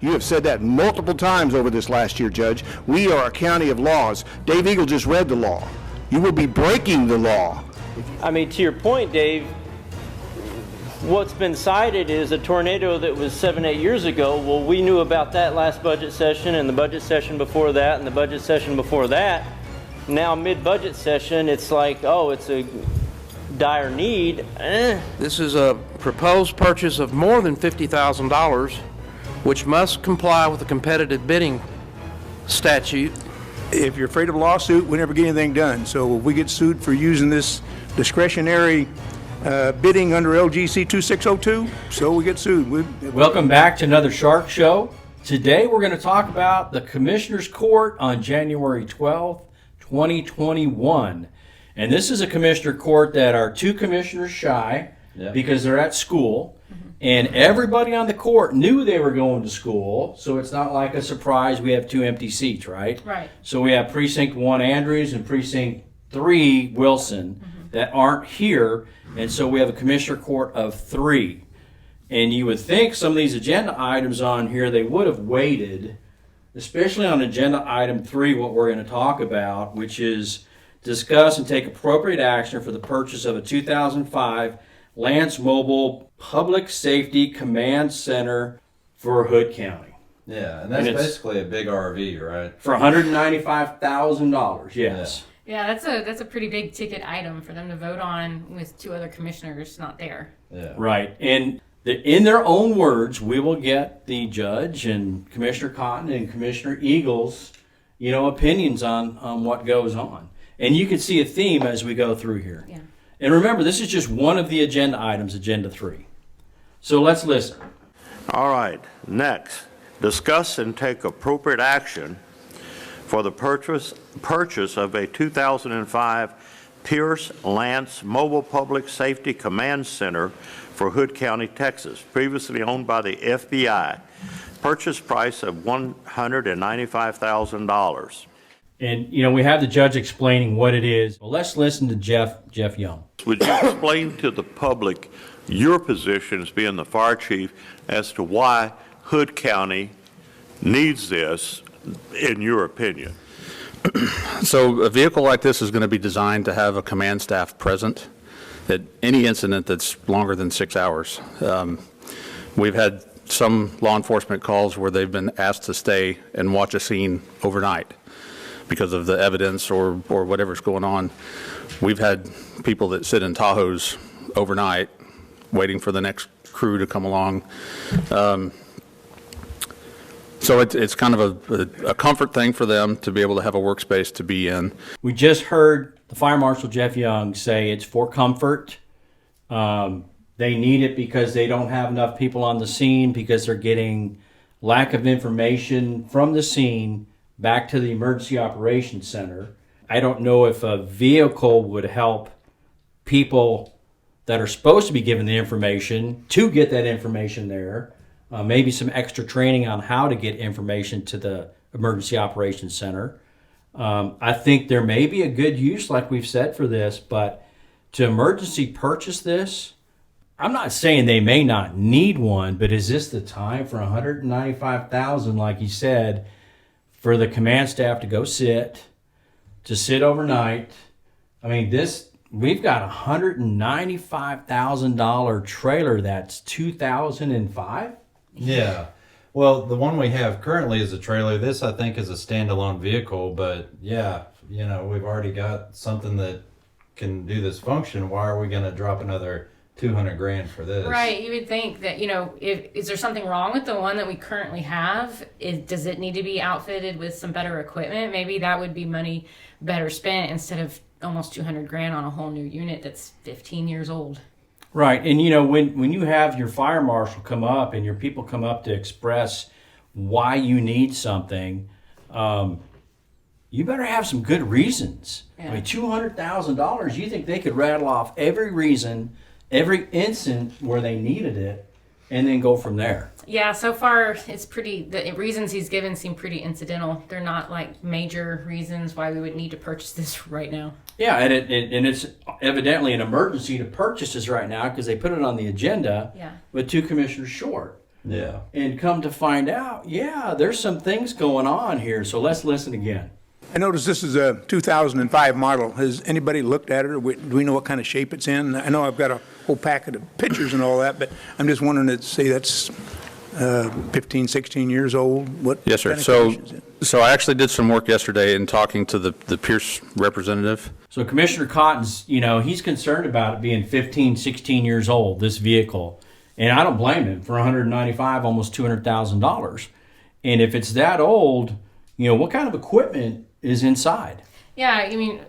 You have said that multiple times over this last year, Judge. We are a county of laws. Dave Eagle just read the law. You will be breaking the law. I mean, to your point, Dave, what's been cited is a tornado that was 7-8 years ago. Well, we knew about that last budget session and the budget session before that and the budget session before that. Now, mid-budget session, it's like, oh, it's a dire need. This is a proposed purchase of more than $50,000, which must comply with the competitive bidding statute. If you're afraid of a lawsuit, we never get anything done. So if we get sued for using this discretionary bidding under LGC 2602, so we get sued. Welcome back to another Shark Show. Today we're going to talk about the Commissioner's Court on January 12th, 2021. And this is a Commissioner Court that are two commissioners shy because they're at school. And everybody on the court knew they were going to school, so it's not like a surprise we have two empty seats, right? Right. So we have Precinct 1 Andrews and Precinct 3 Wilson that aren't here, and so we have a Commissioner Court of 3. And you would think some of these agenda items on here, they would have waited, especially on agenda item 3, what we're going to talk about, which is discuss and take appropriate action for the purchase of a 2005 Lance Mobile Public Safety Command Center for Hood County. Yeah, and that's basically a big RV, right? For $195,000, yes. Yeah, that's a pretty big ticket item for them to vote on with two other commissioners not there. Yeah. Right, and in their own words, we will get the judge and Commissioner Cotton and Commissioner Eagle's, opinions on what goes on. And you can see a theme as we go through here. Yeah. And remember, this is just one of the agenda items, agenda 3. So let's listen. All right, next, discuss and take appropriate action for the purchase of a 2005 Pierce Lance Mobile Public Safety Command Center for Hood County, Texas, previously owned by the FBI. Purchase price of $195,000. And, we have the judge explaining what it is. Well, let's listen to Jeff Young. Would you explain to the public your position as being the fire chief as to why Hood County needs this, in your opinion? So a vehicle like this is going to be designed to have a command staff present at any incident that's longer than 6 hours. We've had some law enforcement calls where they've been asked to stay and watch a scene overnight because of the evidence or whatever's going on. We've had people that sit in Tahoes overnight waiting for the next crew to come along. So it's kind of a comfort thing for them to be able to have a workspace to be in. We just heard the Fire Marshal Jeff Young say it's for comfort. They need it because they don't have enough people on the scene because they're getting lack of information from the scene back to the Emergency Operations Center. I don't know if a vehicle would help people that are supposed to be given the information to get that information there. Maybe some extra training on how to get information to the Emergency Operations Center. I think there may be a good use, like we've said, for this, but to emergency purchase this, I'm not saying they may not need one, but is this the time for $195,000, like he said, for the command staff to go sit overnight? I mean, we've got a $195,000 trailer that's 2005? Yeah. Well, the one we have currently is a trailer. This, I think, is a standalone vehicle, but yeah, we've already got something that can do this function. Why are we going to drop another $200,000 for this? Right. You would think that, is there something wrong with the one that we currently have? Does it need to be outfitted with some better equipment? Maybe that would be money better spent instead of almost $200,000 on a whole new unit that's 15 years old. Right. And, when you have your fire marshal come up and your people come up to express why you need something, you better have some good reasons. Yeah. I mean, $200,000, you think they could rattle off every reason, every instant where they needed it, and then go from there. Yeah, so far the reasons he's given seem pretty incidental. They're not like major reasons why we would need to purchase this right now. Yeah, and it's evidently an emergency to purchase this right now because they put it on the agenda with two commissioners short. Yeah. And come to find out, yeah, there's some things going on here. So let's listen again. I noticed this is a 2005 model. Has anybody looked at it, or do we know what kind of shape it's in? I know I've got a whole packet of pictures and all that, but I'm just wondering, say that's 15, 16 years old? What Yes, sir. kind of condition is it? So I actually did some work yesterday in talking to the Pierce representative. So Commissioner Cotton's, he's concerned about it being 15, 16 years old, this vehicle. And I don't blame him for $195, almost $200,000. And if it's that old, what kind of equipment is inside? Yeah, I mean,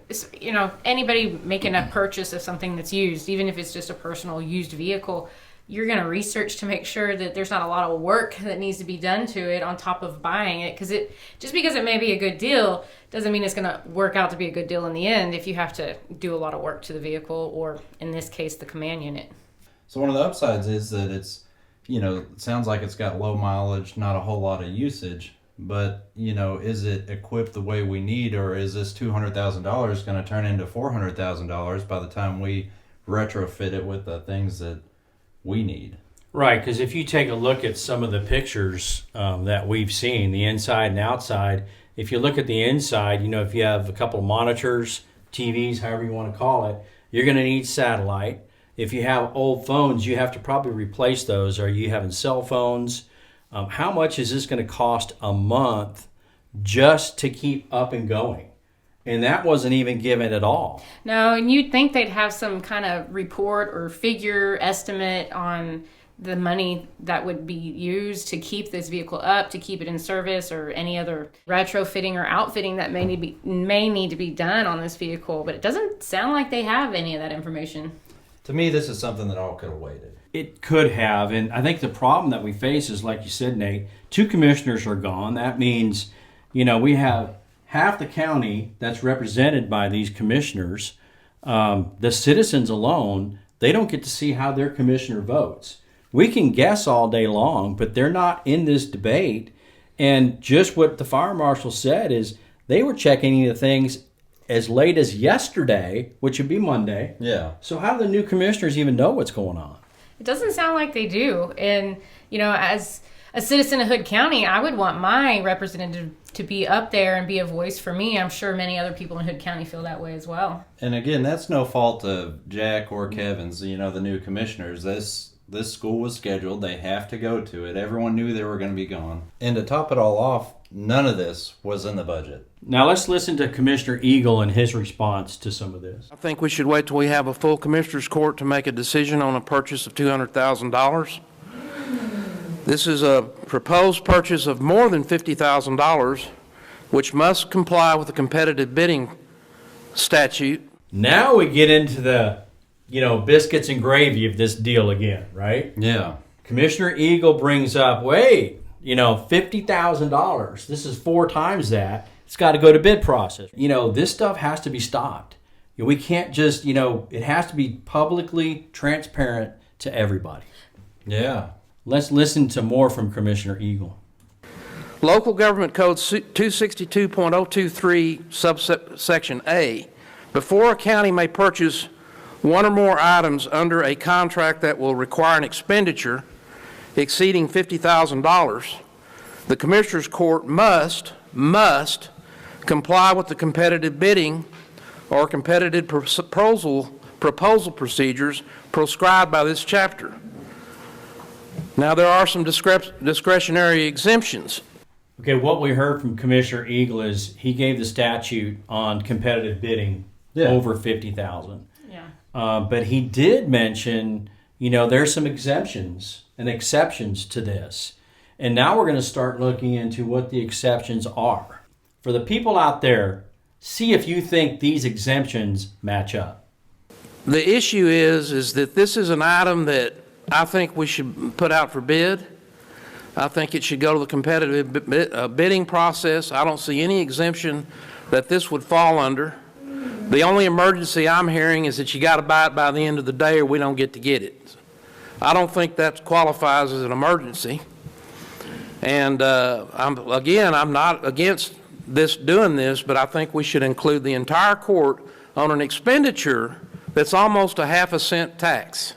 anybody making a purchase of something that's used, even if it's just a personal used vehicle, you're going to research to make sure that there's not a lot of work that needs to be done to it on top of buying it. Just because it may be a good deal doesn't mean it's going to work out to be a good deal in the end if you have to do a lot of work to the vehicle, or in this case, the command unit. So one of the upsides is that it's, it sounds like it's got low mileage, not a whole lot of usage. But, is it equipped the way we need, or is this $200,000 going to turn into $400,000 by the time we retrofit it with the things that we need? Right, because if you take a look at some of the pictures that we've seen, the inside and outside, if you look at the inside, if you have a couple of monitors, TVs, however you want to call it, you're going to need satellite. If you have old phones, you have to probably replace those. Are you having cell phones? How much is this going to cost a month just to keep up and going? And that wasn't even given at all. No, and you'd think they'd have some kind of report or figure estimate on the money that would be used to keep this vehicle up, to keep it in service, or any other retrofitting or outfitting that may need to be done on this vehicle. But it doesn't sound like they have any of that information. To me, this is something that all could have waited. It could have, and I think the problem that we face is, like you said, Nate, 2 commissioners are gone. That means, we have half the county that's represented by these commissioners. The citizens alone, they don't get to see how their commissioner votes. We can guess all day long, but they're not in this debate. And just what the fire marshal said is they were checking the things as late as yesterday, which would be Monday. Yeah. So how do the new commissioners even know what's going on? It doesn't sound like they do. And, as a citizen of Hood County, I would want my representative to be up there and be a voice for me. I'm sure many other people in Hood County feel that way as well. And again, that's no fault of Jack or Kevin's, the new commissioners. This school was scheduled. They have to go to it. Everyone knew they were going to be gone. And to top it all off, none of this was in the budget. Now let's listen to Commissioner Eagle and his response to some of this. I think we should wait till we have a full commissioners court to make a decision on a purchase of $200,000. This is a proposed purchase of more than $50,000, which must comply with the competitive bidding statute. Now we get into the, biscuits and gravy of this deal again, right? Yeah. Commissioner Eagle brings up, wait, $50,000. This is 4 times that. It's got to go to bid process. This stuff has to be stopped. We can't just, it has to be publicly transparent to everybody. Yeah. Let's listen to more from Commissioner Eagle. Local Government Code 262.023, subsection A. Before a county may purchase one or more items under a contract that will require an expenditure exceeding $50,000, the Commissioners Court must comply with the competitive bidding or competitive proposal procedures prescribed by this chapter. Now, there are some discretionary exemptions. Okay, what we heard from Commissioner Eagle is he gave the statute on competitive bidding over $50,000. Yeah. But he did mention, there's some exemptions and exceptions to this. And now we're going to start looking into what the exceptions are. For the people out there, see if you think these exemptions match up. The issue is that this is an item that I think we should put out for bid. I think it should go to the competitive bidding process. I don't see any exemption that this would fall under. The only emergency I'm hearing is that you got to buy it by the end of the day or we don't get to get it. I don't think that qualifies as an emergency. And I'm not against doing this, but I think we should include the entire court on an expenditure that's almost a half a cent tax.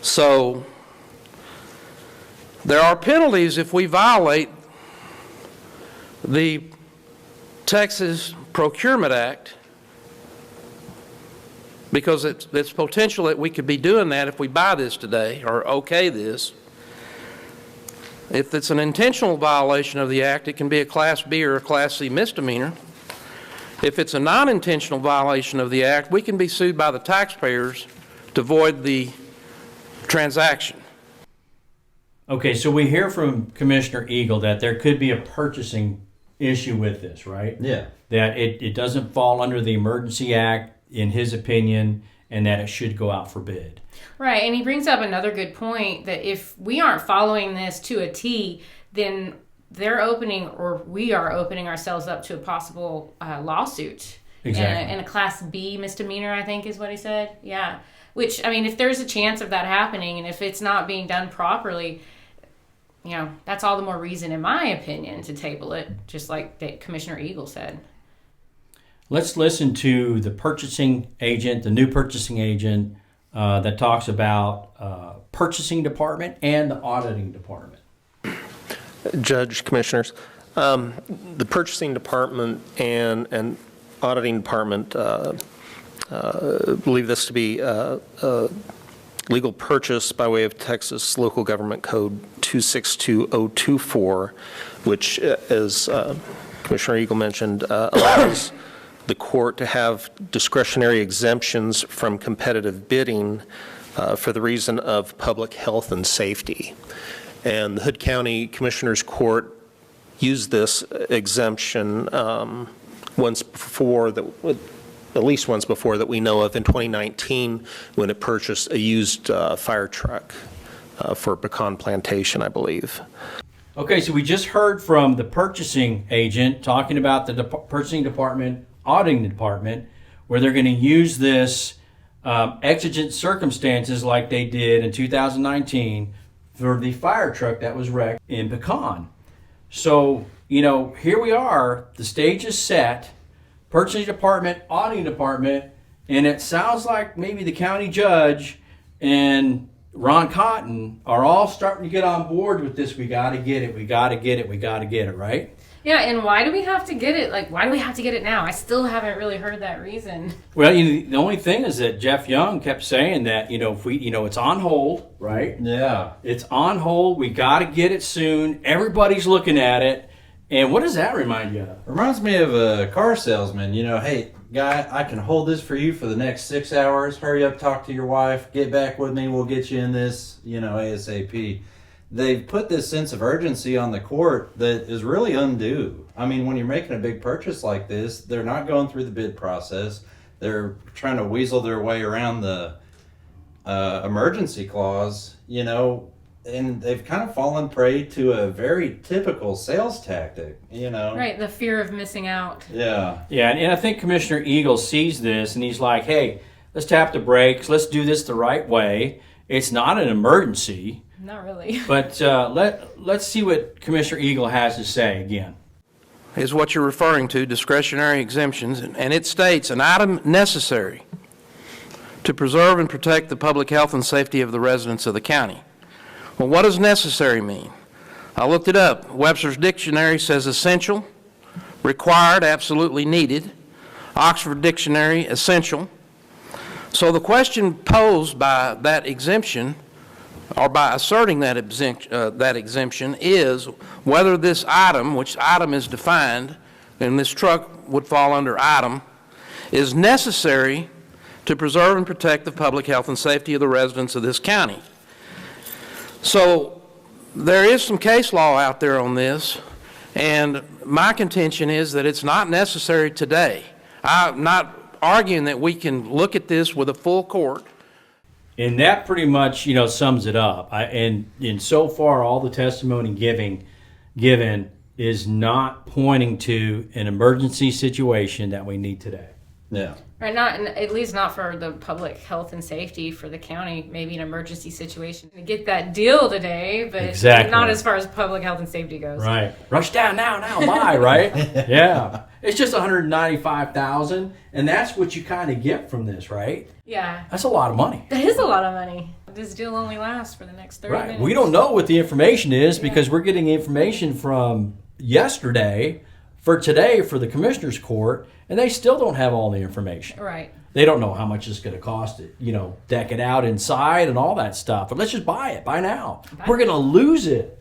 So There are penalties if we violate the Texas Procurement Act, because it's potential that we could be doing that if we buy this today or okay this. If it's an intentional violation of the act, it can be a Class B or a Class C misdemeanor. If it's a non-intentional violation of the act, we can be sued by the taxpayers to void the transaction. Okay, so we hear from Commissioner Eagle that there could be a purchasing issue with this, right? Yeah. That it doesn't fall under the Emergency Act, in his opinion, and that it should go out for bid. Right, and he brings up another good point that if we aren't following this to a T, then they're opening, or we are opening ourselves up to a possible lawsuit. Exactly. And a Class B misdemeanor, I think is what he said. Yeah. Which, I mean, if there's a chance of that happening, and if it's not being done properly, you know, that's all the more reason, in my opinion, to table it, just like Commissioner Eagle said. Let's listen to the purchasing agent, the new purchasing agent, that talks about purchasing department and the auditing department. Judge, Commissioners, the purchasing department and auditing department believe this to be a legal purchase by way of Texas Local Government Code 262024, which, as Commissioner Eagle mentioned, allows the court to have discretionary exemptions from competitive bidding for the reason of public health and safety. And the Hood County Commissioners Court used this exemption once before, at least once before that we know of, in 2019 when it purchased a used fire truck for Pecan Plantation, I believe. Okay, so we just heard from the purchasing agent talking about the purchasing department, auditing department, where they're going to use this exigent circumstances like they did in 2019 for the fire truck that was wrecked in Pecan. So, you know, here we are, the stage is set, purchasing department, auditing department, and it sounds like maybe the county judge and Ron Cotton are all starting to get on board with this. We got to get it, we got to get it, we got to get it, right? Yeah, and why do we have to get it? Like, why do we have to get it now? I still haven't really heard that reason. Well, you know, the only thing is that Jeff Young kept saying that, you know, if we, you know, it's on hold, right? Yeah. It's on hold. We got to get it soon. Everybody's looking at it. And what does that remind you of? Reminds me of a car salesman. You know, hey, guy, I can hold this for you for the next 6 hours. Hurry up, talk to your wife, get back with me. We'll get you in this, you know, ASAP. They've put this sense of urgency on the court that is really undue. I mean, when you're making a big purchase like this, they're not going through the bid process. They're trying to weasel their way around the emergency clause, you know, and they've kind of fallen prey to a very typical sales tactic, you know. Right, the fear of missing out. Yeah. Yeah, and I think Commissioner Eagle sees this, and he's like, hey, let's tap the brakes. Let's do this the right way. It's not an emergency. Not really. But let's see what Commissioner Eagle has to say again. Is what you're referring to, discretionary exemptions, and it states an item necessary to preserve and protect the public health and safety of the residents of the county. Well, what does necessary mean? I looked it up. Webster's Dictionary says essential, required, absolutely needed. Oxford Dictionary, essential. So the question posed by that exemption, or by asserting that exemption, is whether this item, which item is defined, and this truck would fall under item, is necessary to preserve and protect the public health and safety of the residents of this county. So there is some case law out there on this, and my contention is that it's not necessary today. I'm not arguing that we can look at this with a full court. And that pretty much, you know, sums it up. And so far, all the testimony given is not pointing to an emergency situation that we need today. Yeah. Right, not at least not for the public health and safety for the county. Maybe an emergency situation to get that deal today, but Exactly. not as far as public health and safety goes. Right. Rush down now, buy, right? Yeah. It's just $195,000, and that's what you kind of get from this, right? Yeah. That's a lot of money. That is a lot of money. This deal only lasts for the next 30 Right. minutes. We don't know what the information is because we're getting information from yesterday for today for the Commissioners Court, and they still don't have all the information. Right. They don't know how much it's going to cost to, deck it out inside and all that stuff. But let's just buy it. Buy now. We're going to lose it.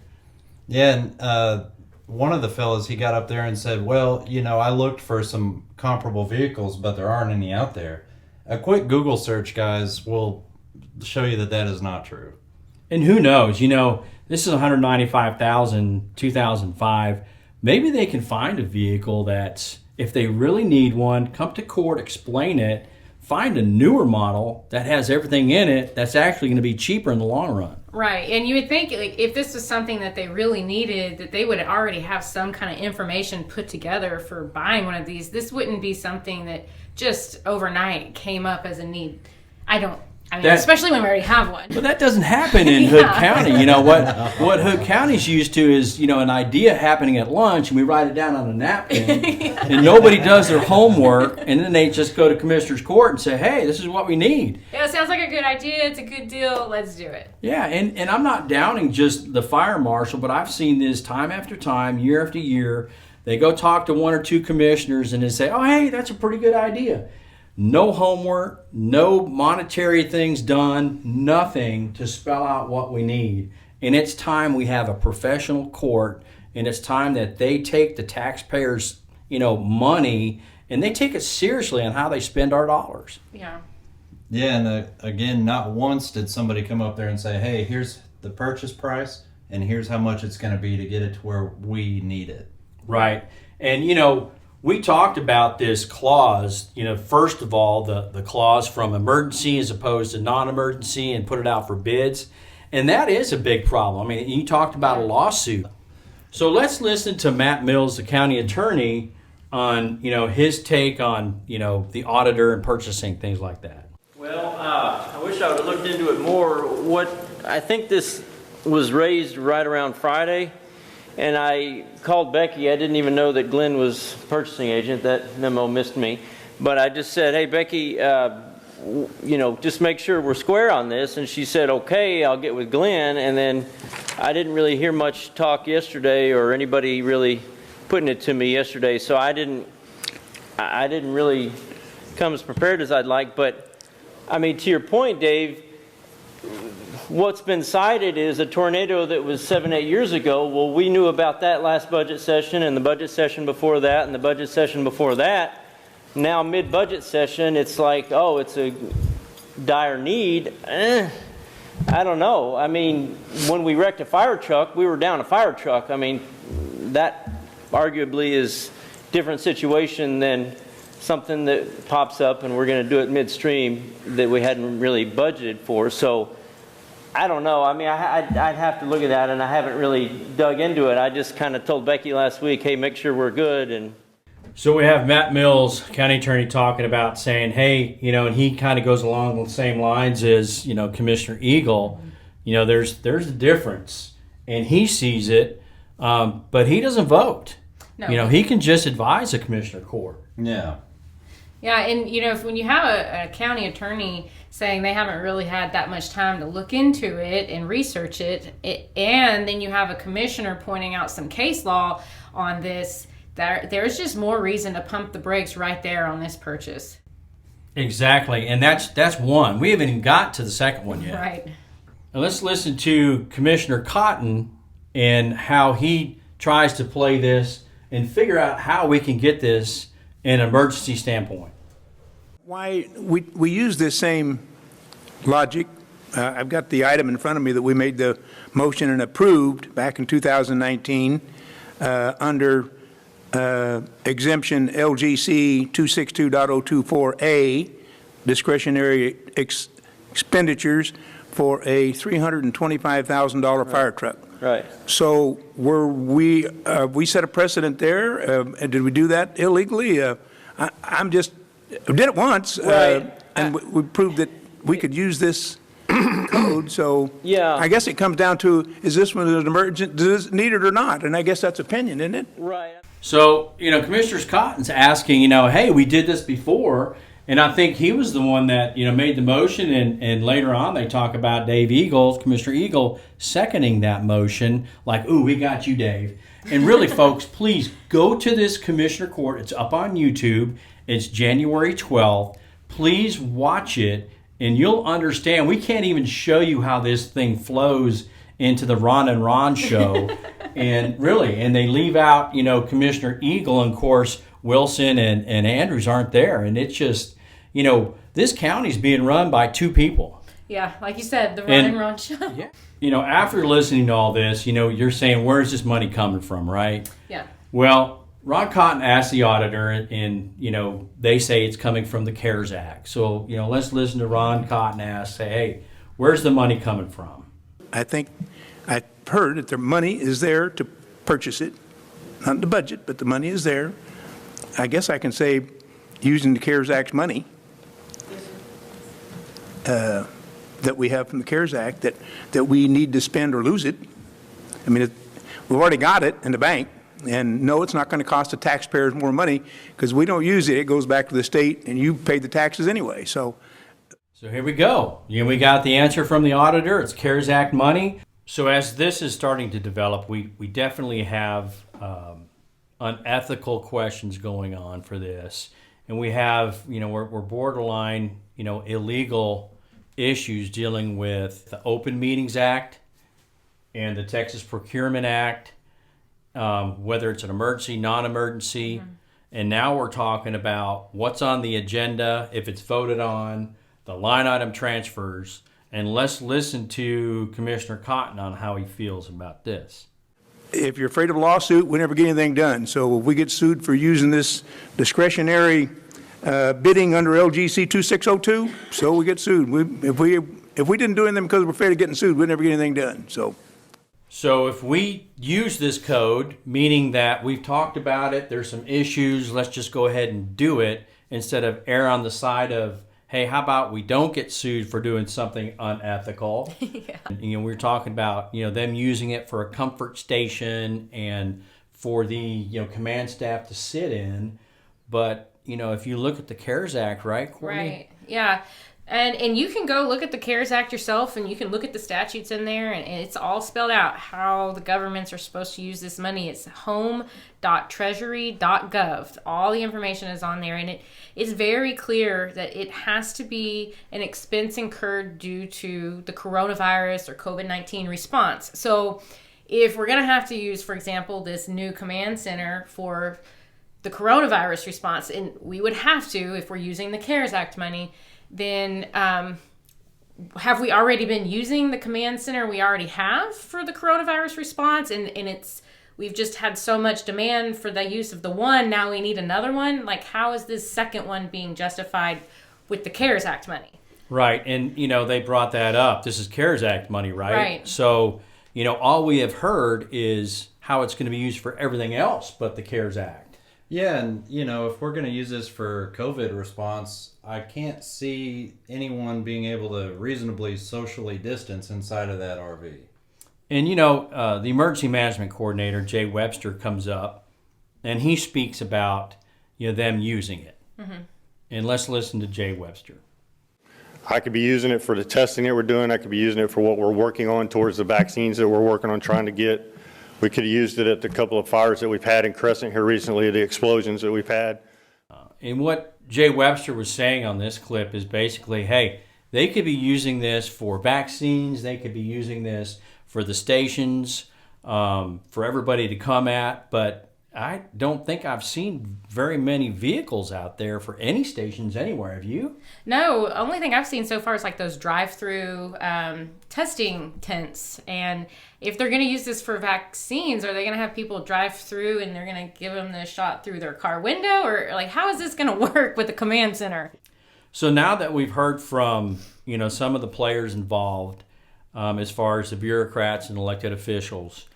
Yeah, and one of the fellas, he got up there and said, well, I looked for some comparable vehicles, but there aren't any out there. A quick Google search, guys, will show you that is not true. And who knows? This is $195,000, 2005. Maybe they can find a vehicle that's, if they really need one, come to court, explain it, find a newer model that has everything in it that's actually going to be cheaper in the long run. Right, and you would think like if this was something that they really needed, that they would already have some kind of information put together for buying one of these. This wouldn't be something that just overnight came up as a need. Especially when we already have one. But that doesn't happen in Hood County. What Hood County's used to is, an idea happening at lunch, and we write it down on a napkin, and nobody does their homework, and then they just go to Commissioner's Court and say, hey, this is what we need. Yeah, it sounds like a good idea. It's a good deal. Let's do it. Yeah, and I'm not downing just the fire marshal, but I've seen this time after time, year after year. They go talk to one or two commissioners, and they say, oh, hey, that's a pretty good idea. No homework, no monetary things done, nothing to spell out what we need. And it's time we have a professional court, and it's time that they take the taxpayers' money, and they take it seriously on how they spend our dollars. Yeah. Yeah, and again, not once did somebody come up there and say, hey, here's the purchase price, and here's how much it's going to be to get it to where we need it. Right. And, we talked about this clause, first of all, the clause from emergency as opposed to non-emergency and put it out for bids. And that is a big problem. I mean, you talked about a lawsuit. So let's listen to Matt Mills, the county attorney, on, his take on, the auditor and purchasing, things like that. Well, I wish I would have looked into it more. I think this was raised right around Friday. And I called Becky. I didn't even know that Glenn was purchasing agent. That memo missed me. But I just said, hey, Becky, just make sure we're square on this. And she said, okay, I'll get with Glenn. And then I didn't really hear much talk yesterday or anybody really putting it to me yesterday. So I didn't really come as prepared as I'd like. But, I mean, to your point, Dave, what's been cited is a tornado that was 7-8 years ago. Well, we knew about that last budget session and the budget session before that and the budget session before that. Now, mid-budget session, it's like, oh, it's a dire need. I don't know. I mean, when we wrecked a fire truck, we were down a fire truck. I mean, that arguably is a different situation than something that pops up and we're going to do it midstream that we hadn't really budgeted for. So, I don't know. I mean, I'd have to look at that, and I haven't really dug into it. I just kind of told Becky last week, hey, make sure we're good. And So we have Matt Mills, county attorney, talking about saying, hey, and he kind of goes along the same lines as, Commissioner Eagle. There's a difference, and he sees it, but he doesn't vote. No. He can just advise a commissioner court. Yeah. Yeah, and when you have a county attorney saying they haven't really had that much time to look into it and research it, and then you have a commissioner pointing out some case law on this, there's just more reason to pump the brakes right there on this purchase. Exactly, and that's one. We haven't even got to the second one yet. Right. Now let's listen to Commissioner Cotton and how he tries to play this and figure out how we can get this in an emergency standpoint. Why we use this same logic. I've got the item in front of me that we made the motion and approved back in 2019 under exemption LGC 262.024A, discretionary expenditures for a $325,000 fire truck. right. So we set a precedent there? Did we do that illegally? We did it once, Right. and we proved that we could use this code. So Yeah. I guess it comes down to, is this one an emergent, does it need it or not? And I guess that's opinion, isn't it? Right. So, Commissioner Cotton's asking, hey, we did this before, And I think he was the one that, made the motion, and later on they talk about Commissioner Eagle, seconding that motion, like, ooh, we got you, Dave. And really, folks, please go to this Commissioner Court. It's up on YouTube. It's January 12th. Please watch it, and you'll understand. We can't even show you how this thing flows into the Ron and Ron show. And they leave out, Commissioner Eagle, and of course, Wilson and Andrews aren't there. And it's just, this county's being run by two people. Yeah, like you said, the Ron and Ron show. Yeah. After listening to all this, you're saying, where's this money coming from, right? Yeah. Well, Ron Cotton asked the auditor, and they say it's coming from the CARES Act. So, let's listen to Ron Cotton say, hey, where's the money coming from? I think I've heard that the money is there to purchase it, not in the budget, but the money is there. I guess I can say using the CARES Act money that we have from the CARES Act that we need to spend or lose it. I mean, we've already got it in the bank, and no, it's not going to cost the taxpayers more money because we don't use it. It goes back to the state, and you pay the taxes anyway. So here we go. We got the answer from the auditor. It's CARES Act money. So as this is starting to develop, we definitely have unethical questions going on for this. And we have, we're borderline, illegal issues dealing with the Open Meetings Act and the Texas Procurement Act, whether it's an emergency, non-emergency. Mm-hmm. And now we're talking about what's on the agenda, if it's voted on, the line item transfers. And let's listen to Commissioner Cotton on how he feels about this. If you're afraid of a lawsuit, we never get anything done. So if we get sued for using this discretionary bidding under LGC 2602, so we get sued. If we didn't do anything because we're afraid of getting sued, we'd never get anything done. So if we use this code, meaning that we've talked about it, there's some issues, let's just go ahead and do it instead of err on the side of, hey, how about we don't get sued for doing something unethical? Yeah. We're talking about, them using it for a comfort station and for the, command staff to sit in. But, if you look at the CARES Act, right, Courtney? Right, yeah. And you can go look at the CARES Act yourself, and you can look at the statutes in there, and it's all spelled out how the governments are supposed to use this money. It's home.treasury.gov. All the information is on there, and it's very clear that it has to be an expense incurred due to the coronavirus or COVID-19 response. So if we're going to have to use, for example, this new command center for the coronavirus response, and we would have to if we're using the CARES Act money, then have we already been using the command center we already have for the coronavirus response? And we've just had so much demand for the use of the one, now we need another one? Like, how is this second one being justified with the CARES Act money? Right, and, they brought that up. This is CARES Act money, right? Right. So, all we have heard is how it's going to be used for everything else but the CARES Act. Yeah, and, if we're going to use this for COVID response, I can't see anyone being able to reasonably socially distance inside of that RV. And, the emergency management coordinator, Jay Webster, comes up, and he speaks about, them using it. Mm-hmm. And let's listen to Jay Webster. I could be using it for the testing that we're doing. I could be using it for what we're working on towards the vaccines that we're working on trying to get. We could have used it at the couple of fires that we've had in Crescent here recently, the explosions that we've had. And what Jay Webster was saying on this clip is basically, hey, they could be using this for vaccines. They could be using this for the stations, for everybody to come at. But I don't think I've seen very many vehicles out there for any stations anywhere. Have you? No, only thing I've seen so far is like those drive-through testing tents. And if they're going to use this for vaccines, are they going to have people drive through and they're going to give them the shot through their car window? Or like, how is this going to work with the command center? So now that we've heard from, some of the players involved, as far as the bureaucrats and elected officials,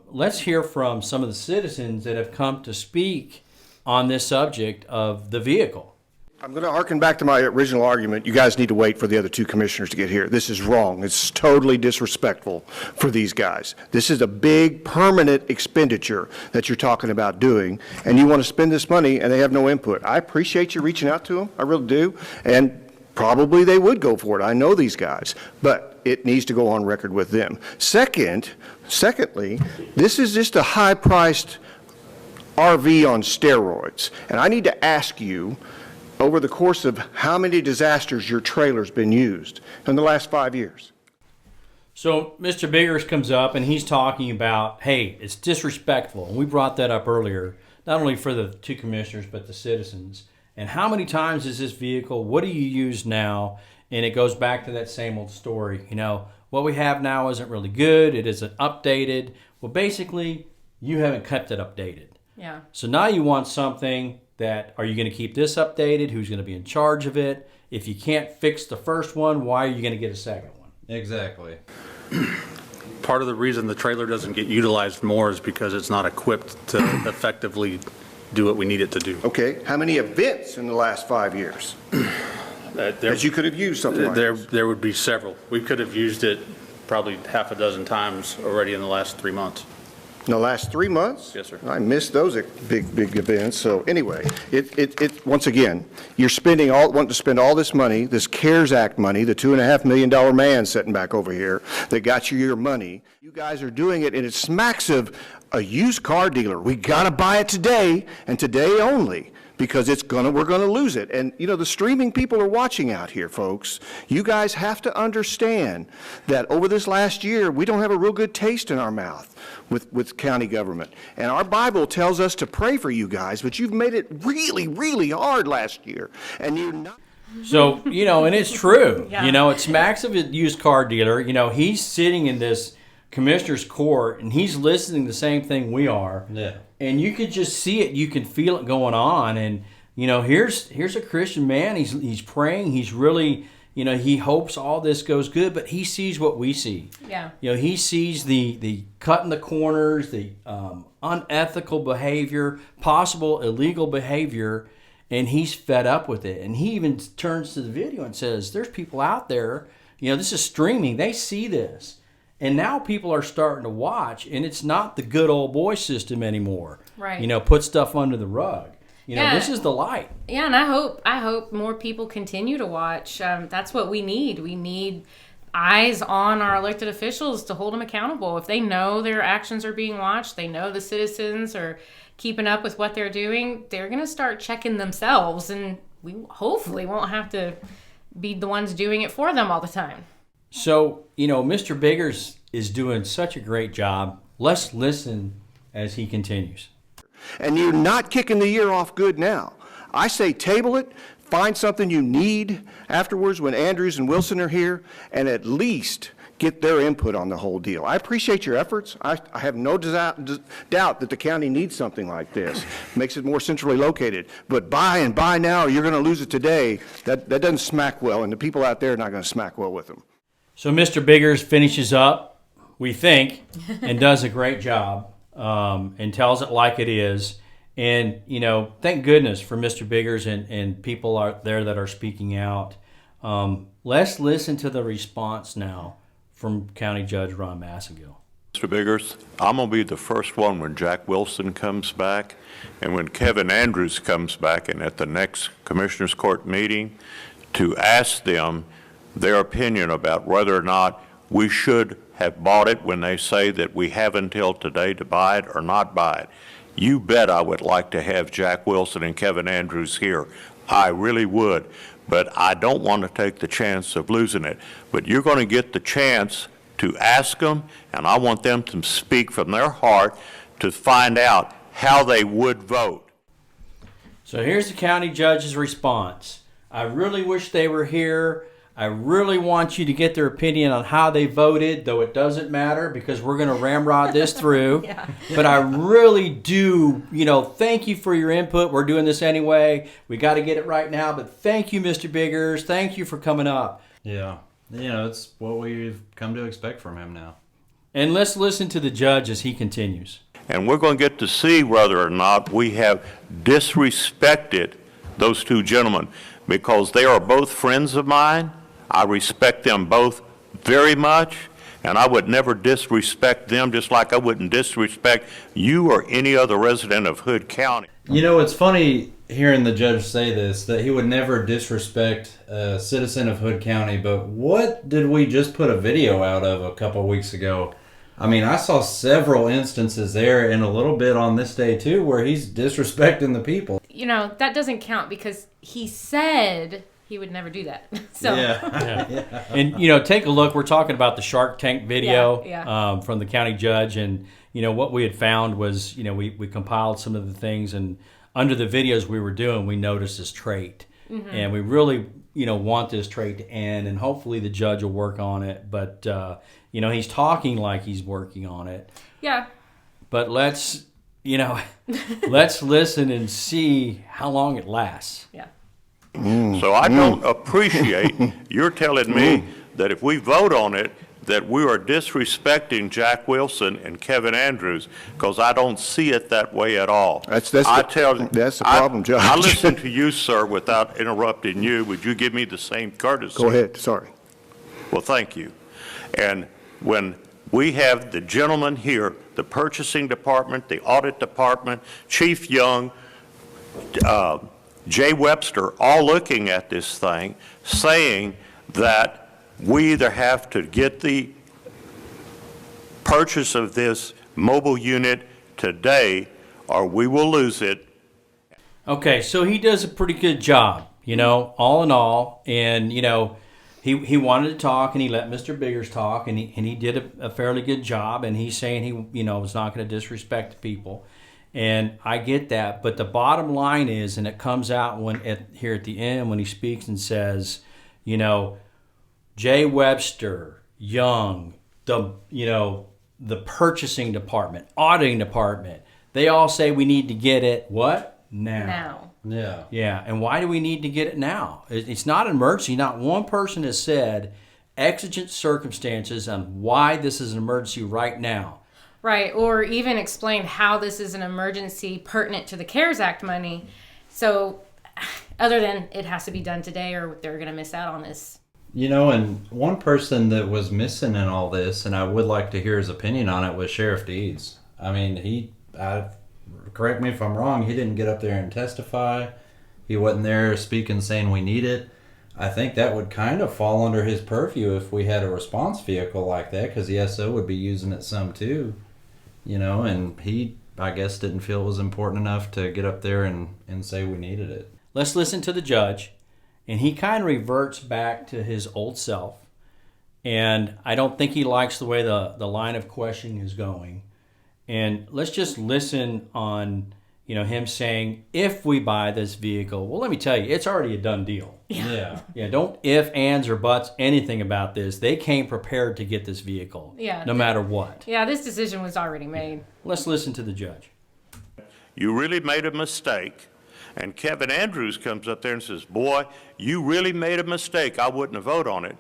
let's hear from some of the citizens that have come to speak on this subject of the vehicle. I'm going to harken back to my original argument. You guys need to wait for the other two commissioners to get here. This is wrong. It's totally disrespectful for these guys. This is a big permanent expenditure that you're talking about doing, and you want to spend this money and they have no input. I appreciate you reaching out to them. I really do. And probably they would go for it. I know these guys, but it needs to go on record with them. Secondly, this is just a high-priced RV on steroids. And I need to ask you, over the course of how many disasters your trailer's been used in the last 5 years? So Mr. Biggers comes up and he's talking about, hey, it's disrespectful. And we brought that up earlier, not only for the two commissioners, but the citizens. And how many times is this vehicle, what do you use now? And it goes back to that same old story. You know, what we have now isn't really good. It isn't updated. Well, basically, you haven't kept it updated. Yeah. So now you want something that, are you going to keep this updated? Who's going to be in charge of it? If you can't fix the first one, why are you going to get a second one? Exactly. Part of the reason the trailer doesn't get utilized more is because it's not equipped to effectively do what we need it to do. Okay, how many events in the last 5 years that you could have used something like this? There would be several. We could have used it probably half a dozen times already in the last 3 months. In the last 3 months? Yes, sir. I missed those big events. So anyway, it once again, you're wanting to spend all this money, this CARES Act money, the $2.5 million man sitting back over here that got you your money. You guys are doing it, and it smacks of a used car dealer. We got to buy it today, and today only, because we're going to lose it. And, you know, the streaming people are watching out here, folks. You guys have to understand that over this last year, we don't have a real good taste in our mouth with county government. And our Bible tells us to pray for you guys, but you've made it really, really hard last year. And you're not. So, you know, and it's true. Yeah. You know, it's Max of a used car dealer. You know, he's sitting in this commissioner's court, and he's listening to the same thing we are. Yeah. And you could just see it. You can feel it going on. And, you know, here's a Christian man. He's praying. He's really, you know, he hopes all this goes good, but he sees what we see. Yeah. You know, he sees the cutting the corners, the unethical behavior, possible illegal behavior, and he's fed up with it. And he even turns to the video and says, there's people out there, you know, this is streaming. They see this. And now people are starting to watch, and it's not the good old boy system anymore. Right. You know, put stuff under the rug. You know, this is the light. Yeah, and I hope more people continue to watch. That's what we need. We need eyes on our elected officials to hold them accountable. If they know their actions are being watched, they know the citizens are keeping up with what they're doing, they're going to start checking themselves, and we hopefully won't have to be the ones doing it for them all the time. So, you know, Mr. Biggers is doing such a great job. Let's listen as he continues. And you're not kicking the year off good now. I say table it, find something you need afterwards when Andrews and Wilson are here, and at least get their input on the whole deal. I appreciate your efforts. I have no doubt that the county needs something like this. Makes it more centrally located. But buy now, or you're going to lose it today. That doesn't smack well, and the people out there are not going to smack well with them. So Mr. Biggers finishes up, we think, and does a great job, and tells it like it is. And, you know, thank goodness for Mr. Biggers and people out there that are speaking out. Let's listen to the response now from County Judge Ron Massagill. Mr. Biggers, I'm going to be the first one when Jack Wilson comes back and when Kevin Andrews comes back and at the next Commissioners Court meeting to ask them their opinion about whether or not we should have bought it when they say that we have until today to buy it or not buy it. You bet I would like to have Jack Wilson and Kevin Andrews here. I really would, but I don't want to take the chance of losing it. But you're going to get the chance to ask them, and I want them to speak from their heart to find out how they would vote. So here's the county judge's response. I really wish they were here. I really want you to get their opinion on how they voted, though it doesn't matter because we're going to ramrod this through. Yeah. But I really do, you know, thank you for your input. We're doing this anyway. We got to get it right now. But thank you, Mr. Biggers. Thank you for coming up. Yeah. You know, it's what we've come to expect from him now. And let's listen to the judge as he continues. And we're going to get to see whether or not we have disrespected those two gentlemen, because they are both friends of mine. I respect them both very much, and I would never disrespect them, just like I wouldn't disrespect you or any other resident of Hood County. You know, it's funny hearing the judge say this, that he would never disrespect a citizen of Hood County, but what did we just put a video out of a couple weeks ago? I mean, I saw several instances there and a little bit on this day too where he's disrespecting the people. You know, that doesn't count because he said he would never do that. So Yeah. And, you know, take a look. We're talking about the Shark Tank video Yeah. from the county judge. And, you know, what we had found was, you know, we compiled some of the things. And under the videos we were doing, we noticed this trait. Mm-hmm. And we really, you know, want this trait to end. And hopefully the judge will work on it. But, you know, he's talking like he's working on it. Yeah. But let's, you know, let's listen and see how long it lasts. Yeah. So I don't appreciate you're telling me that if we vote on it, that we are disrespecting Jack Wilson and Kevin Andrews, because I don't see it that way at all. That's the problem, Judge. I listen to you, sir, without interrupting you. Would you give me the same courtesy? Go ahead, sorry. Well, thank you. And when we have the gentleman here, the purchasing department, the audit department, Chief Young, Jay Webster, all looking at this thing, saying that we either have to get the purchase of this mobile unit today or we will lose it. Okay, so he does a pretty good job, you know, all in all. And, you know, he wanted to talk and he let Mr. Biggers talk and he did a fairly good job. And he's saying he, you know, was not going to disrespect the people. And I get that. But the bottom line is, and it comes out here at the end when he speaks and says, you know, Jay Webster, Young, the purchasing department, auditing department, they all say we need to get it, what? Now. Yeah. Yeah, and why do we need to get it now? It's not an emergency. Not one person has said exigent circumstances on why this is an emergency right now. Right, or even explain how this is an emergency pertinent to the CARES Act money. So other than it has to be done today or they're going to miss out on this. You know, and one person that was missing in all this, and I would like to hear his opinion on it, was Sheriff Deeds. I mean, correct me if I'm wrong, he didn't get up there and testify. He wasn't there speaking, saying we need it. I think that would kind of fall under his purview if we had a response vehicle like that, because the SO would be using it some too. You know, and he, I guess, didn't feel it was important enough to get up there and say we needed it. Let's listen to the judge. And he kind of reverts back to his old self. And I don't think he likes the way the line of questioning is going. And let's just listen on, you know, him saying, if we buy this vehicle, well, let me tell you, it's already a done deal. Yeah. Yeah, don't if, ands, or buts anything about this. They came prepared to get this vehicle, no matter what. Yeah, this decision was already made. Let's listen to the judge. You really made a mistake. And Kevin Andrews comes up there and says, boy, you really made a mistake. I wouldn't have voted on it.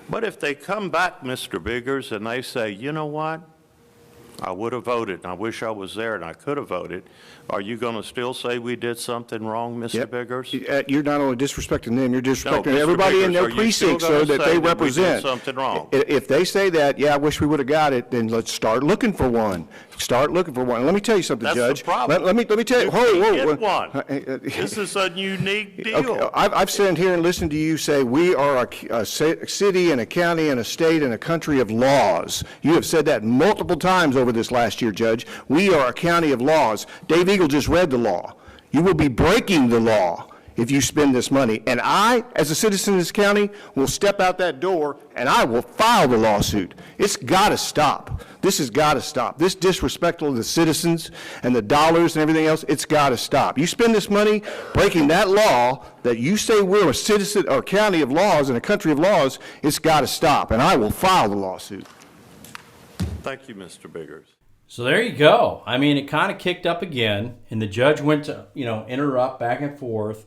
But if they come back, Mr. Biggers, and they say, you know what? I would have voted, and I wish I was there and I could have voted. Are you going to still say we did something wrong, Mr. Biggers? You're not only disrespecting them, you're disrespecting Mr. everybody in Biggers, their are you still precincts gonna so that say they that we did represent. something wrong? If they say that, yeah, I wish we would have got it, then let's start looking for one. Start looking for one. And let me tell you something, That's Judge. the problem. Let me tell you. Get one. This is a unique deal. Okay, I've sat here and listened to you say we are a city and a county and a state and a country of laws. You have said that multiple times over this last year, Judge. We are a county of laws. Dave Eagle just read the law. You will be breaking the law if you spend this money. And I, as a citizen of this county, will step out that door and I will file the lawsuit. It's got to stop. This has got to stop. This disrespectful of the citizens and the dollars and everything else, it's got to stop. You spend this money breaking that law that you say we're a citizen or county of laws and a country of laws, it's got to stop. And I will file the lawsuit. Thank you, Mr. Biggers. So there you go. I mean, it kind of kicked up again, and the judge went to, you know, interrupt back and forth,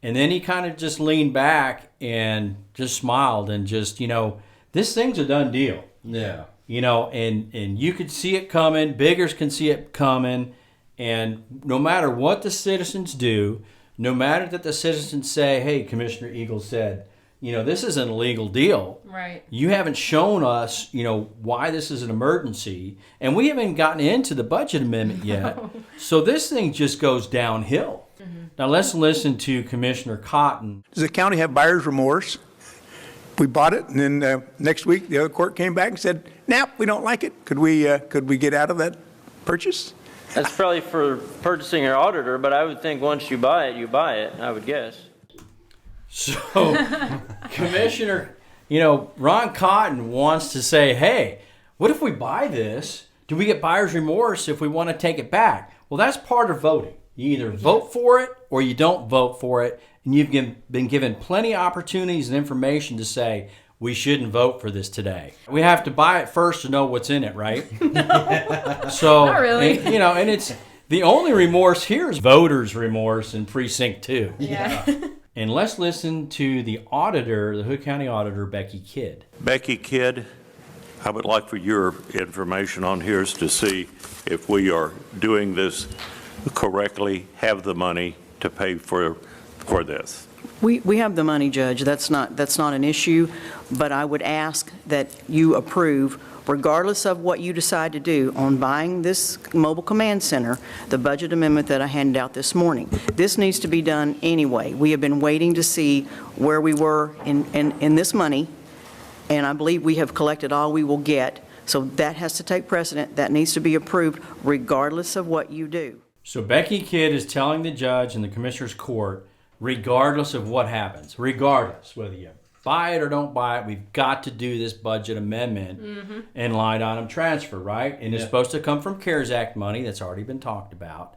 and then he kind of just leaned back and just smiled and just, you know, this thing's a done deal. Yeah. You know, and you could see it coming, Biggers can see it coming, and no matter what the citizens do, no matter that the citizens say, hey, Commissioner Eagle said, this is an illegal deal. Right. You haven't shown us, why this is an emergency, and we haven't gotten into the budget amendment yet. So this thing just goes downhill. Now let's listen to Commissioner Cotton. Does the county have buyer's remorse? We bought it, and then next week, the other court came back and said, "Nope, we don't like it." Could we get out of that purchase? That's probably for purchasing or auditor, but I would think once you buy it, I would guess. So, Commissioner, Ron Cotton wants to say, hey, what if we buy this? Do we get buyer's remorse if we want to take it back? Well, that's part of voting. You either vote for it or you don't vote for it, and you've been given plenty of opportunities and information to say, we shouldn't vote for this today. We have to buy it first to know what's in it, right? So, not really. And it's the only remorse here is voters' remorse in Precinct 2. Yeah. And let's listen to the auditor, the Hood County Auditor, Becky Kidd. Becky Kidd, I would like for your information on here to see if we are doing this correctly, have the money to pay for this. We have the money, Judge. That's not an issue, but I would ask that you approve, regardless of what you decide to do on buying this mobile command center, the budget amendment that I handed out this morning. This needs to be done anyway. We have been waiting to see where we were in this money, and I believe we have collected all we will get. So that has to take precedent. That needs to be approved regardless of what you do. So Becky Kidd is telling the judge in the Commissioner's Court, regardless of what happens, regardless whether you buy it or don't buy it, we've got to do this budget amendment and line item transfer, right? And it's supposed to come from CARES Act money that's already been talked about.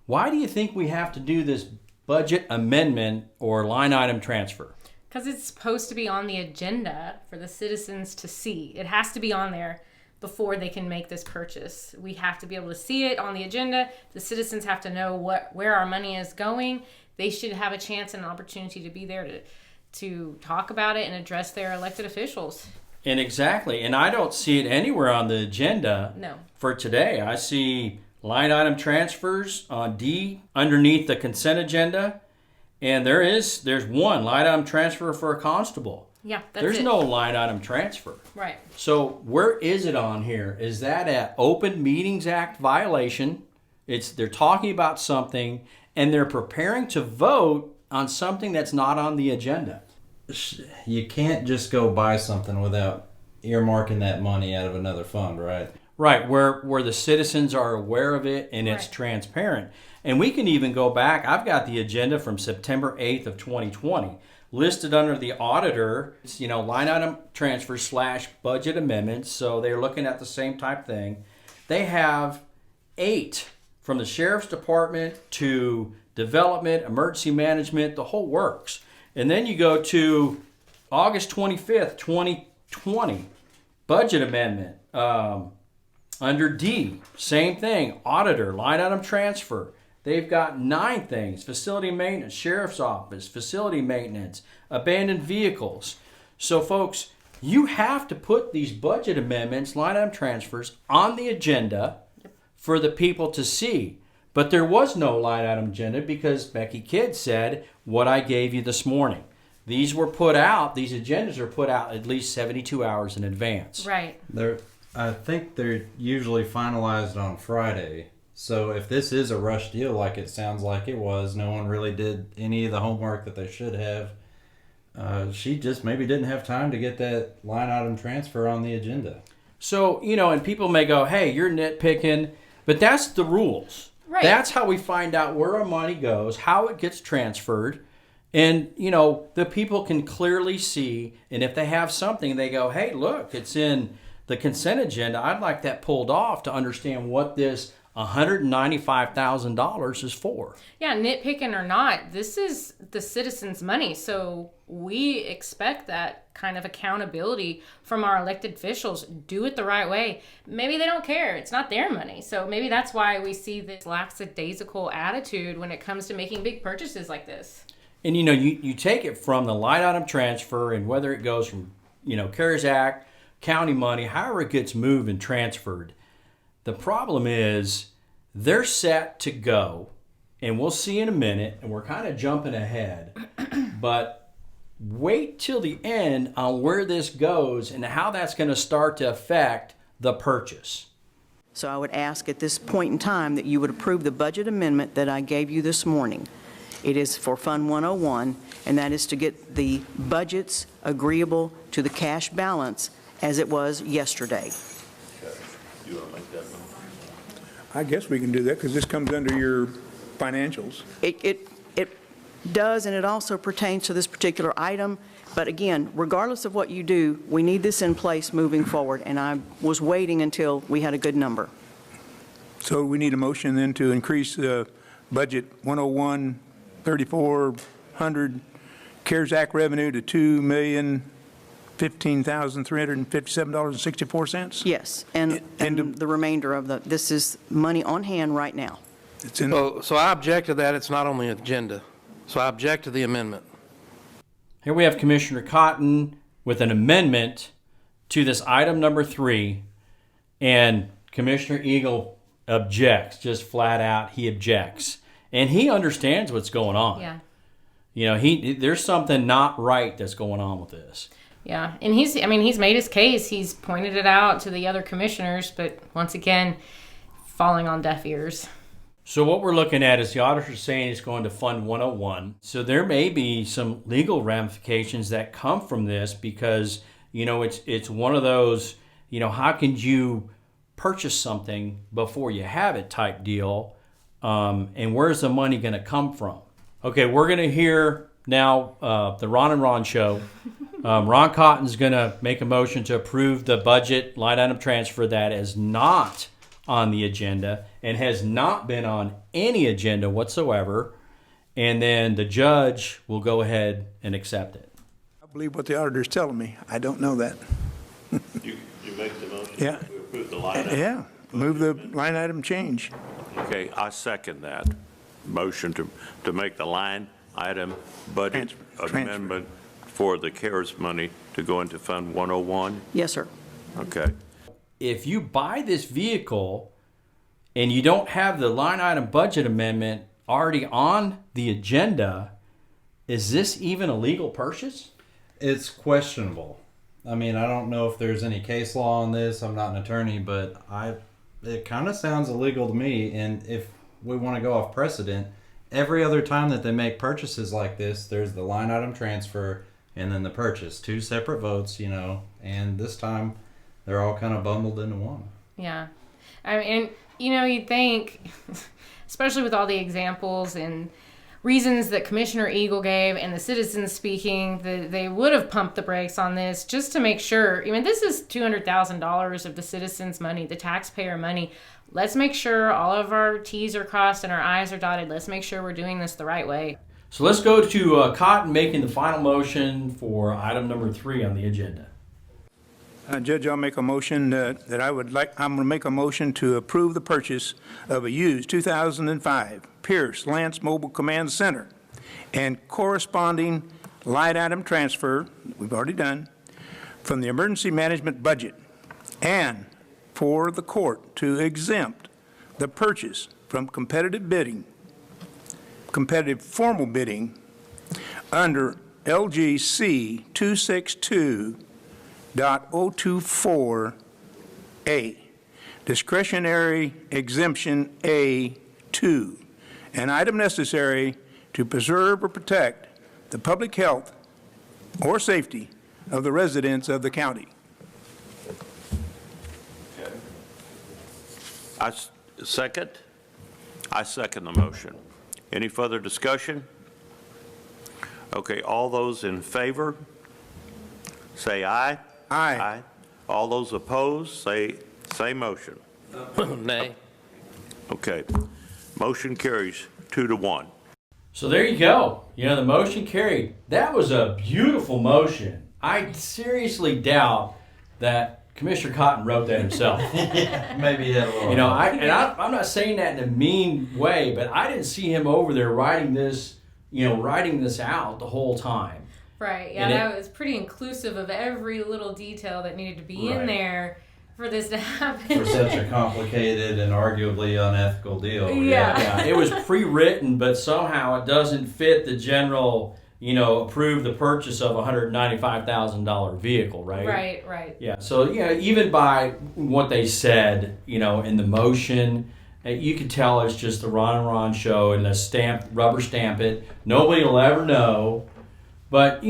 Why do you think we have to do this budget amendment or line item transfer? Because it's supposed to be on the agenda for the citizens to see. It has to be on there before they can make this purchase. We have to be able to see it on the agenda. The citizens have to know where our money is going. They should have a chance and an opportunity to be there to talk about it and address their elected officials. And exactly. And I don't see it anywhere on the agenda for today. I see line item transfers on D underneath the consent agenda. And there's one line item transfer for a constable. Yeah, There's no line item transfer. Right. So where is it on here? Is that an Open Meetings Act violation? They're talking about something and they're preparing to vote on something that's not on the agenda. You can't just go buy something without earmarking that money out of another fund, right? Right, where the citizens are aware of it and it's transparent. And we can even go back. I've got the agenda from September 8th of 2020. Listed under the auditor, it's, line item transfer / budget amendments. So they're looking at the same type thing. They have 8 from the Sheriff's Department to development, emergency management, the whole works. And then you go to August 25th, 2020, budget amendment. Under D, same thing, auditor, line item transfer. They've got 9 things: facility maintenance, sheriff's office, facility maintenance, abandoned vehicles. So folks, you have to put these budget amendments, line item transfers on the agenda for the people to see. But there was no line item agenda because Becky Kidd said what I gave you this morning. These agendas are put out at least 72 hours in advance. Right. I think they're usually finalized on Friday. So if this is a rush deal like it sounds like it was, no one really did any of the homework that they should have. She just maybe didn't have time to get that line item transfer on the agenda. So, and people may go, hey, you're nitpicking, but that's the rules. Right. That's how we find out where our money goes, how it gets transferred. And, the people can clearly see, and if they have something, they go, hey, look, it's in the consent agenda. I'd like that pulled off to understand what this $195,000 is for. Yeah, nitpicking or not, this is the citizens' money. So we expect that kind of accountability from our elected officials. Do it the right way. Maybe they don't care. It's not their money. So maybe that's why we see this lackadaisical attitude when it comes to making big purchases like this. And, you take it from the line item transfer and whether it goes from, CARES Act, county money, however it gets moved and transferred. The problem is they're set to go and we'll see in a minute, and we're kind of jumping ahead, but wait till the end on where this goes and how that's going to start to affect the purchase. So I would ask at this point in time that you would approve the budget amendment that I gave you this morning. It is for Fund 101, and that is to get the budgets agreeable to the cash balance as it was yesterday. You want to make that motion? I guess we can do that because this comes under your financials. It does, and it also pertains to this particular item. But again, regardless of what you do, we need this in place moving forward, and I was waiting until we had a good number. So we need a motion then to increase budget 101, 3,400 CARES Act revenue to $2,015,357.64? Yes, and the remainder of this is money on hand right now. It's in. So I object to that. It's not on the agenda. So I object to the amendment. Here we have Commissioner Cotton with an amendment to this item number 3, and Commissioner Eagle objects, just flat out, he objects. And he understands what's going on. Yeah. You know, there's something not right that's going on with this. Yeah, and he's made his case. He's pointed it out to the other commissioners, but once again, falling on deaf ears. So what we're looking at is the auditor saying it's going to Fund 101. So there may be some legal ramifications that come from this because, you know, it's one of those, you know, how can you purchase something before you have it type deal, and where's the money going to come from? Okay, we're going to hear now the Ron and Ron show. Ron Cotton's going to make a motion to approve the budget line item transfer that is not on the agenda and has not been on any agenda whatsoever, and then the judge will go ahead and accept it. I believe what the auditor's telling me. I don't know that. You make the motion? Yeah. To approve the line item? Yeah, move the line item change. Okay, I second that motion to make the line item budget Transfer. amendment for the CARES money to go into Fund 101. Yes, sir. Okay. If you buy this vehicle and you don't have the line item budget amendment already on the agenda, is this even a legal purchase? It's questionable. I mean, I don't know if there's any case law on this. I'm not an attorney, but it kind of sounds illegal to me. And if we want to go off precedent, every other time that they make purchases like this, there's the line item transfer and then the purchase. 2 separate votes, you know, and this time they're all kind of bundled into one. Yeah. I mean, you know, you'd think, especially with all the examples and reasons that Commissioner Eagle gave and the citizens speaking, that they would have pumped the brakes on this just to make sure. I mean, this is $200,000 of the citizens' money, the taxpayer money. Let's make sure all of our T's are crossed and our I's are dotted. Let's make sure we're doing this the right way. So let's go to Cotton making the final motion for item number 3 on the agenda. Judge, I'll make a motion I'm going to make a motion to approve the purchase of a used 2005 Pierce Lance Mobile Command Center and corresponding line item transfer, we've already done, from the emergency management budget, and for the court to exempt the purchase from competitive formal bidding under LGC 262.024A, discretionary exemption A2, an item necessary to preserve or protect the public health or safety of the residents of the county. I second the motion. Any further discussion? Okay, all those in favor, say aye. Aye. All those opposed, say same motion. Nay. Okay. Motion carries 2-1. So there you go. You know, the motion carried. That was a beautiful motion. I seriously doubt that Commissioner Cotton wrote that himself. Maybe he had a little. You know, I'm not saying that in a mean way, but I didn't see him over there writing this out the whole time. Right, yeah, that was pretty inclusive of every little detail that needed to be in there. for this to happen. For such a complicated and arguably unethical deal. Yeah. Yeah, it was pre-written, but somehow it doesn't fit the general, approve the purchase of a $195,000 vehicle, right? Right. Yeah, so, even by what they said, in the motion, you could tell it's just the Ron and Ron show and rubber stamp it. Nobody will ever know. But,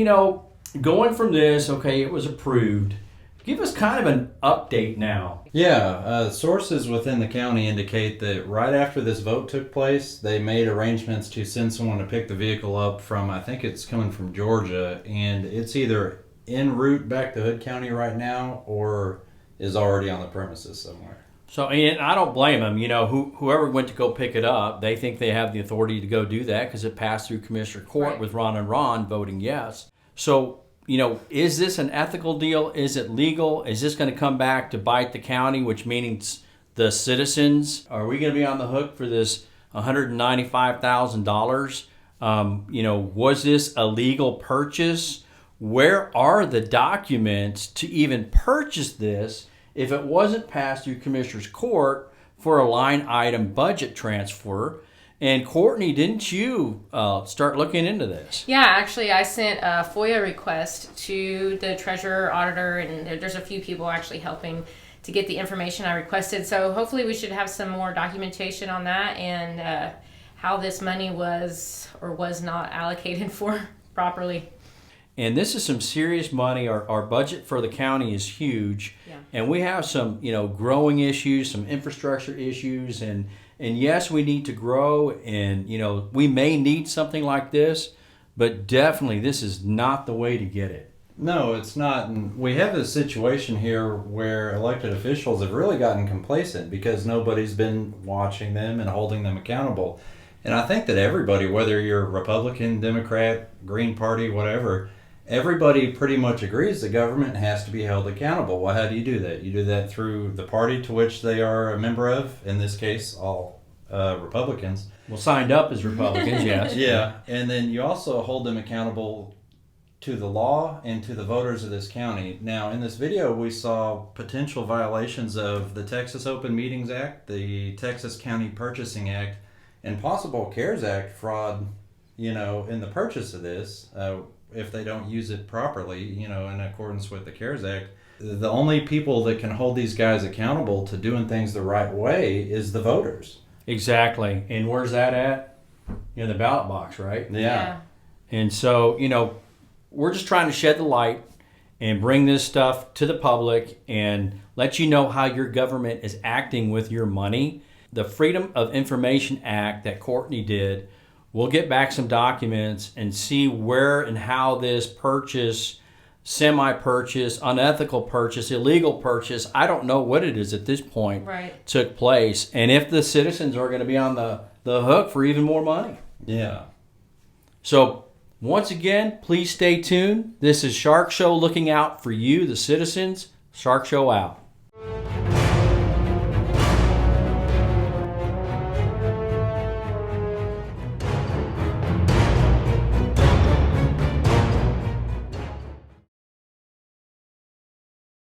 going from this, okay, it was approved. Give us kind of an update now. Yeah, sources within the county indicate that right after this vote took place, they made arrangements to send someone to pick the vehicle up from, I think it's coming from Georgia, and it's either en route back to Hood County right now or is already on the premises somewhere. So, and I don't blame them. Whoever went to go pick it up, they think they have the authority to go do that because it passed through Commissioner Court Right. with Ron and Ron voting yes. So, is this an ethical deal? Is it legal? Is this going to come back to bite the county, which means the citizens? Are we going to be on the hook for this $195,000? Was this a legal purchase? Where are the documents to even purchase this if it wasn't passed through Commissioner's Court for a line item budget transfer? And Courtney, didn't you start looking into this? Yeah, actually, I sent a FOIA request to the treasurer, auditor, and there's a few people actually helping to get the information I requested. So hopefully we should have some more documentation on that and how this money was or was not allocated for properly. And this is some serious money. Our budget for the county is huge. Yeah. And we have some, growing issues, some infrastructure issues. And yes, we need to grow. And, we may need something like this. But definitely, this is not the way to get it. No, it's not. And we have a situation here where elected officials have really gotten complacent because nobody's been watching them and holding them accountable. And I think that everybody, whether you're Republican, Democrat, Green Party, whatever, everybody pretty much agrees the government has to be held accountable. Well, how do you do that? You do that through the party to which they are a member of, in this case, all Republicans. Well, signed up as Republicans, yes. Yeah, and then you also hold them accountable to the law and to the voters of this county. Now, in this video, we saw potential violations of the Texas Open Meetings Act, the Texas County Purchasing Act, and possible CARES Act fraud, in the purchase of this, if they don't use it properly, in accordance with the CARES Act. The only people that can hold these guys accountable to doing things the right way is the voters. Exactly. And where's that at? In the ballot box, right? Yeah. And so, we're just trying to shed the light and bring this stuff to the public and let you know how your government is acting with your money. The Freedom of Information Act that Courtney did, we'll get back some documents and see where and how this purchase, semi-purchase, unethical purchase, illegal purchase, I don't know what it is at this point, Right. took place. And if the citizens are going to be on the hook for even more money. Yeah. So, once again, please stay tuned. This is Shark Show looking out for you, the citizens. Shark Show out.